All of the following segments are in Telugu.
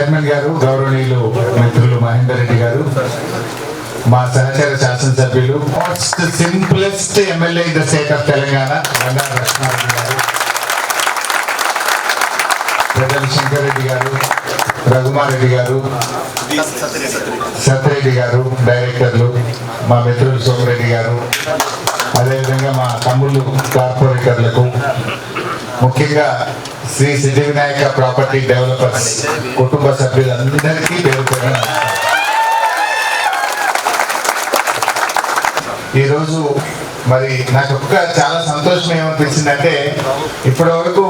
చైర్మన్ గారు, గౌరవనీయులు మిత్రులు మహేందర్ రెడ్డి గారు, మా సహచర శాసనసభ్యులు, most simplest MLA in the state of Telangana Bandaru Lakshma Reddy గారు, పెద్దలు శంకర్ రెడ్డి గారు, రఘుమారెడ్డి గారు, సత్యరెడ్డి గారు, డైరెక్టర్లు, మా మిత్రులు సోమిరెడ్డి గారు, అదేవిధంగా మా తమ్ముళ్ళు కార్పొరేటర్లకు, ముఖ్యంగా శ్రీ సిద్ధి వినాయక ప్రాపర్టీ డెవలపర్స్ కుటుంబ సభ్యులందరికీ పేరు పేరున ఈరోజు మరి నాకు చాలా సంతోషం ఏమనిపించిందంటే, ఇప్పటి వరకు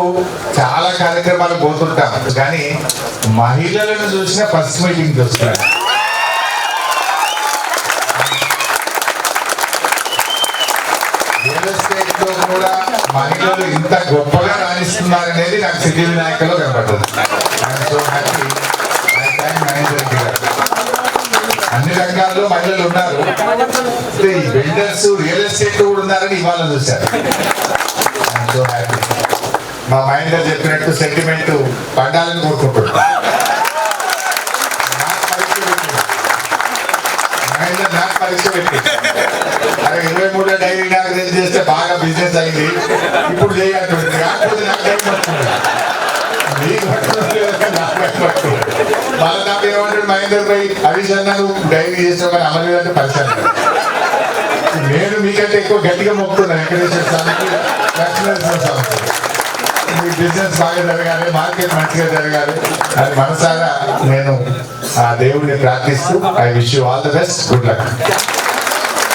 చాలా కార్యక్రమాలు పోతుంటాం కానీ మహిళలను చూసిన ఫస్ట్ మీటింగ్ చూస్తున్నాను. రియల్ ఎస్టేట్ లో కూడా మహిళలు ఇంత గొప్పగా రాణిస్తున్నారనేది నాకు సిద్ధి వినాయకలో కనబడుతుంది. అన్ని రంగాల్లో మహిళలు ఉన్నారు, బిల్డర్స్, రియల్ ఎస్టేట్ కూడా ఉన్నారని ఇవాళ చూశారు. So happy. మా మహేందర్ చెప్పినట్టు సెంటిమెంట్ పండాలని కోరుకుంటున్నాను. మహేందర్ నాకు పరీక్ష పెట్టి 23 డైరీ నాకు చేస్తే బాగా బిజినెస్ అయింది, ఇప్పుడు చేయాలి కాకపోతే నాకు టైం పడుతుంది. మహేందర్ భాయ్ హరీష్ అన్న నువ్వు డైరీ చేసావు కానీ అమలు అంటే పరిచయం. నేను మీకంటే ఎక్కువ గట్టిగా మొక్కుతున్నాను వెంకటేశ్వర స్వామికి, లక్ష్మీనరసింహ స్వామికి. మీ బిజినెస్ బాగా జరగాలి, మార్కెట్ మంచిగా జరగాలి అని మనసారా నేను ఆ దేవుడిని ప్రార్థిస్తూ I wish you all the best, good luck.